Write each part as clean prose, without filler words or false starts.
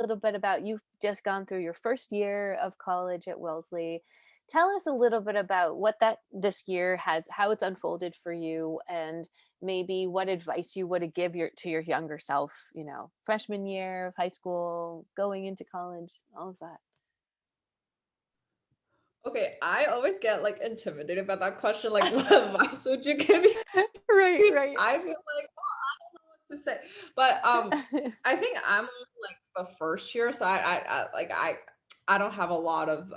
little bit about, you've just gone through your first year of college at Wellesley. Tell us a little bit about what that this year has, how it's unfolded for you, and maybe what advice you would give your younger self, freshman year of high school, going into college, all of that. Okay, I always get like intimidated by that question. Like, what advice would you give me? Right, Because right. I feel like, oh, I don't know what to say. But I think I'm on, like the first year, so I don't have a lot of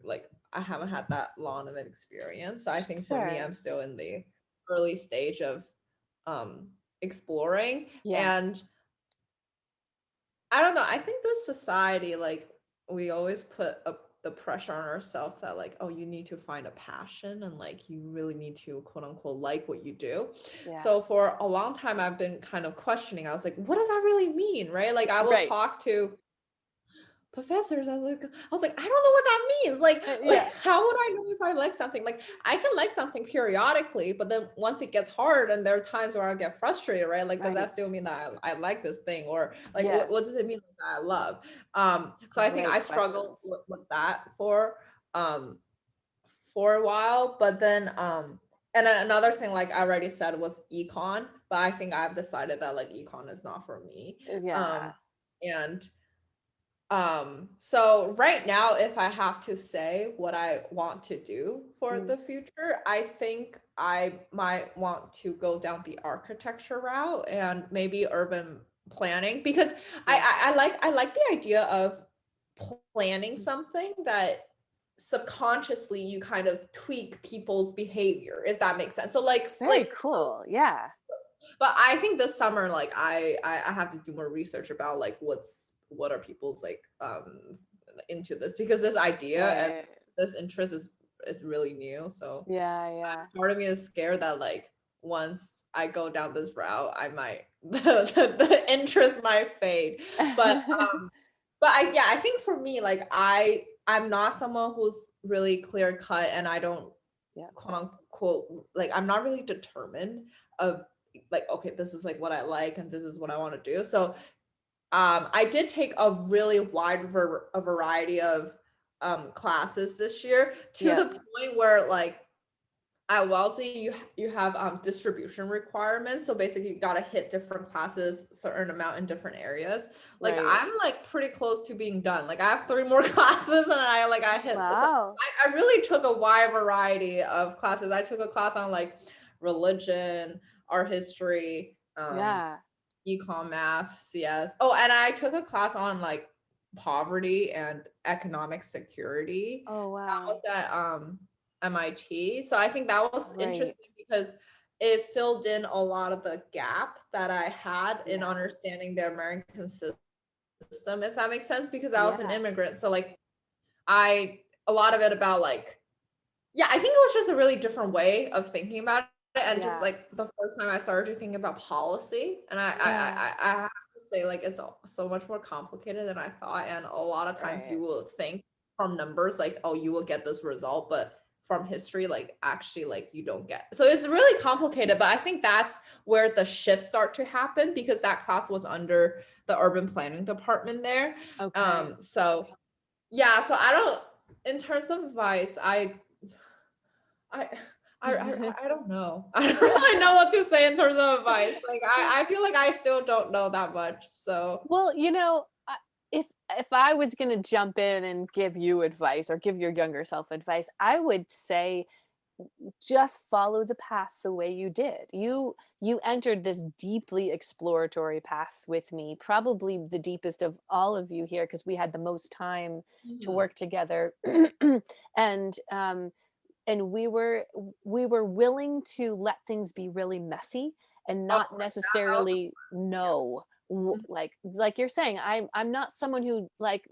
like I haven't had that long of an experience. So I think for me, Sure. I'm still in the early stage of um exploring. Yes. And I don't know. I think this society, like, we always put the pressure on ourselves that, like, oh, you need to find a passion and, like, you really need to, quote unquote, like what you do. Yeah. So for a long time, I've been kind of questioning. I was like, what does that really mean? Right. Like, I will Right. talk to professors. I was like, I don't know what that means. Like, like, Yeah. how would I know if I like something? Like, I can like something periodically, but then once it gets hard, and there are times where I get frustrated, right? Like, does that Right. still mean that I like this thing, or like, what Yes. does it mean that I love? So I think Great I struggled questions. with that um for a while, but then and then another thing, like I already said, was econ, but I think I've decided that like econ is not for me. Yeah. And so right now, if I have to say what I want to do for Mm. the future, I think I might want to go down the architecture route and maybe urban planning, because Yeah. I like the idea of planning Mm. something that subconsciously you kind of tweak people's behavior, if that makes sense. So Very cool. Yeah. but I think this summer, like I have to do more research about like what are people's like into this, because this idea and Right. this interest is really new. So Yeah, yeah. part of me is scared that like once I go down this route, I might the interest might fade. But I think for me, like I'm not someone who's really clear cut, and I don't, Yeah. quote unquote, like I'm not really determined of like, okay, this is like what I like and this is what I want to do. So I did take a really a variety of classes this year, to Yeah. the point where like at Wellesley, you have distribution requirements. So basically, you gotta hit different classes, certain amount in different areas. Like Right. I'm like pretty close to being done. Like I have three more classes, and I hit. So Wow. I really took a wide variety of classes. I took a class on like religion, art history, Yeah. econ, math, CS. Oh, and I took a class on like poverty and economic security. Oh, That was wow. at MIT. So I think that was Great. interesting because it filled in a lot of the gap that I had in Yeah. understanding the American system, if that makes sense, because I was an Yeah. immigrant. So like I a lot of it about like, yeah, I think it was just a really different way of thinking about it, and just Yeah. like the first time I started to think about policy, and Yeah. I have to say like it's so much more complicated than I thought, and a lot of times you Right. will think from numbers like, oh, you will get this result, but from history, like actually like you don't get. So it's really complicated, but I think that's where the shifts start to happen, because that class was under the urban planning department there. Okay. So yeah, so I don't, in terms of advice, I I don't know. I don't really know what to say in terms of advice. Like I feel like I still don't know that much. So Well, if I was going to jump in and give you advice or give your younger self advice, I would say just follow the path the way you did. You entered this deeply exploratory path with me, probably the deepest of all of you here because we had the most time to mhm. work together. and and we were willing to let things be really messy and Oh not that was necessarily know, mhm. like you're saying, I'm not someone who, like,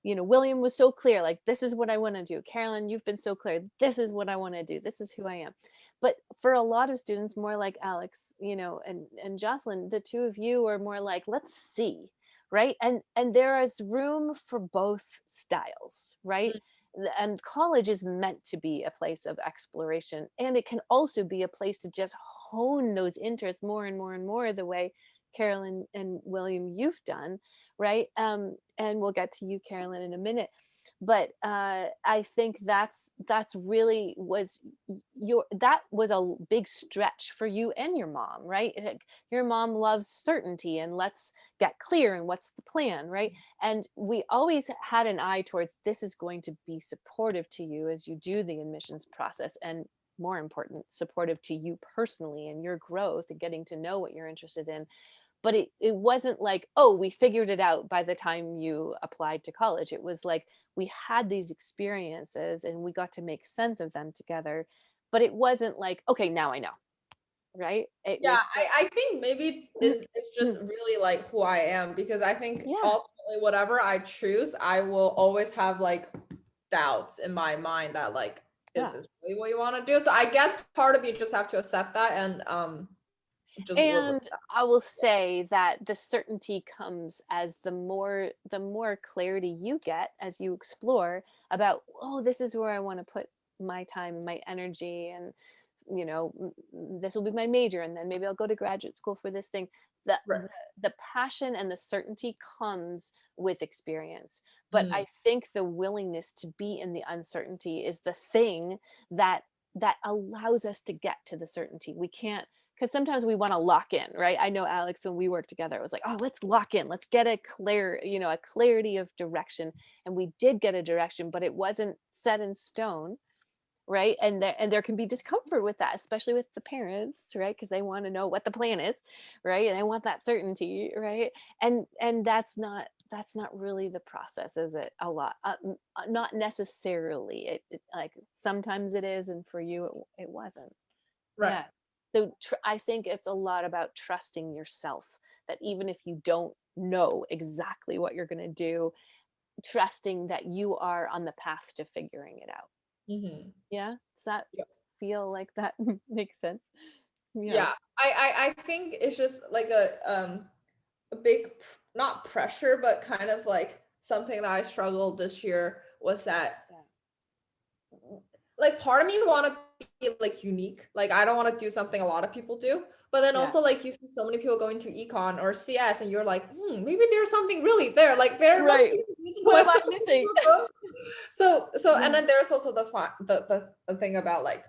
William was so clear, like, this is what I want to do. Carolyn, you've been so clear. This is what I want to do. This is who I am. But for a lot of students, more like Alex, and Jocelyn, the two of you are more like, let's see, right? And there is room for both styles, right? And college is meant to be a place of exploration, and it can also be a place to just hone those interests more and more and more, the way Carolyn and William, you've done, right? And we'll get to you, Carolyn, in a minute. But I think that's really was your that was a big stretch for you and your mom, right? Like, your mom loves certainty and let's get clear and what's the plan, right? And we always had an eye towards this is going to be supportive to you as you do the admissions process, and more important, supportive to you personally and your growth and getting to know what you're interested in. But it wasn't like, oh, we figured it out by the time you applied to college. It was like we had these experiences and we got to make sense of them together. But it wasn't like, okay, now I know, right? It Yeah, was still I think maybe it's just really like who I am, because I think yeah, ultimately whatever I choose, I will always have like doubts in my mind that like, is yeah. this really what you want to do? So I guess part of you just have to accept that and just live with And I will say that the certainty comes as the more clarity you get as you explore about, oh, this is where I want to put my time and my energy, and this will be my major, and then maybe I'll go to graduate school for this thing. the right. the, the passion and the certainty comes with experience, but Mm, I think the willingness to be in the uncertainty is the thing that allows us to get to the certainty. We can't, because sometimes we want to lock in, right? I know, Alex, when we worked together, it was like, oh, let's lock in, let's get a clarity of direction. And we did get a direction, but it wasn't set in stone, right? And there can be discomfort with that, especially with the parents, right? Because they want to know what the plan is, right? And they want that certainty, right? And that's not really the process, is it? A lot, not necessarily. Like sometimes it is, and for you it wasn't. right. Yeah. So I think it's a lot about trusting yourself, that even if you don't know exactly what you're going to do, trusting that you are on the path to figuring it out. Mhm. Yeah? Does that Yeah. feel like that makes sense? Yeah. Yeah. I think it's just like a big not pressure, but kind of like something that I struggled this year was that Yeah. like part of me want to be like unique. Like I don't want to do something a lot of people do. But then Yeah. also like you see so many people going to econ or CS and you're like, maybe there's something really there. Like there must Right. be a reason What why am I so many missing? people go. So and Yeah. then there's also the thing about like,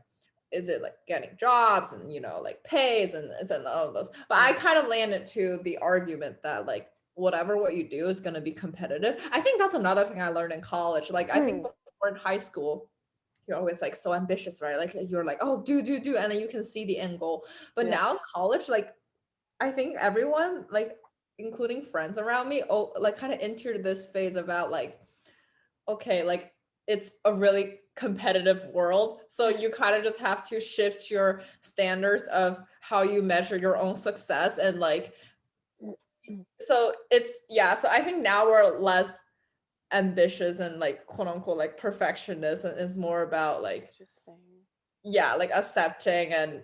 is it like getting jobs and like pays and all of those. But I Yeah. kind of landed to the argument that like whatever what you do is going to be competitive. I think that's another thing I learned in college. Like I think Mm. before in high school you're always like so ambitious, right? Like you're like, oh, do, and then you can see the end goal. But Yeah. now college, like I think everyone, like including friends around me, oh, like kind of entered this phase about like, okay, like it's a really competitive world. So you kind of just have to shift your standards of how you measure your own success. And like, Mm. so it's, yeah. So I think now we're less ambitious and like quote unquote like perfectionist, and it's more about like, Interesting. yeah, like accepting. And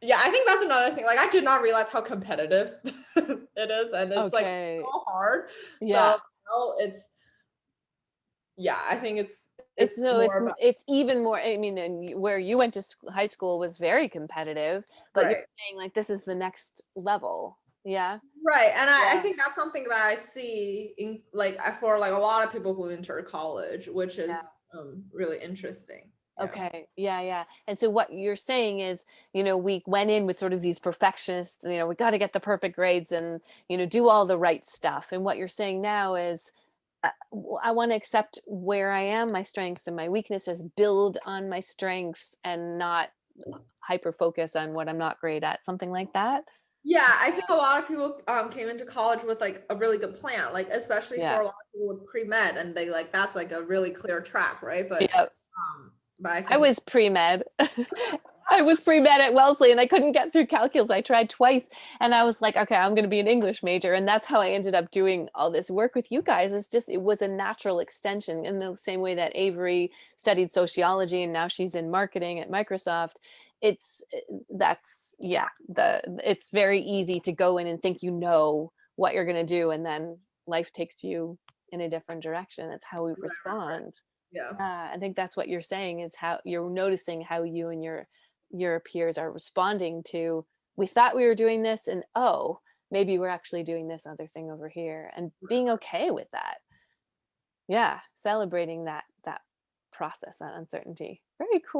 yeah, I think that's another thing. Like I did not realize how competitive it is, and it's like Okay. so hard. Yeah. So now it's, yeah, I think It's it's so more about it's even more, I mean, and where you went to high school was very competitive, but you're right. saying like this is the next level. Yeah. Right. And I Yeah. think that's something that I see in like for like a lot of people who enter college, which Yeah. is really interesting. Yeah. Okay. Yeah, yeah. And so what you're saying is, we went in with sort of these perfectionists, we got to get the perfect grades and, do all the right stuff. And what you're saying now is, I want to accept where I am, my strengths and my weaknesses, build on my strengths and not hyper focus on what I'm not great at, something like that. Yeah, I think a lot of people came into college with like a really good plan, like especially Yeah. for a lot of people with pre-med, and they like that's like a really clear track, right? Yeah. But I I think was pre-med. I was pre-med at Wellesley and I couldn't get through calculus. I tried twice and I was like, okay, I'm going to be an English major. And that's how I ended up doing all this work with you guys. It was a natural extension in the same way that Avery studied sociology and now she's in marketing at Microsoft. It's it's very easy to go in and think what you're going to do, and then life takes you in a different direction. It's how we right. respond. Yeah. I think that's what you're saying, is how you're noticing how you and your peers are responding to, we thought we were doing this, and oh, maybe we're actually doing this other thing over here, and being okay with that. Yeah, celebrating that process, that uncertainty. Very cool.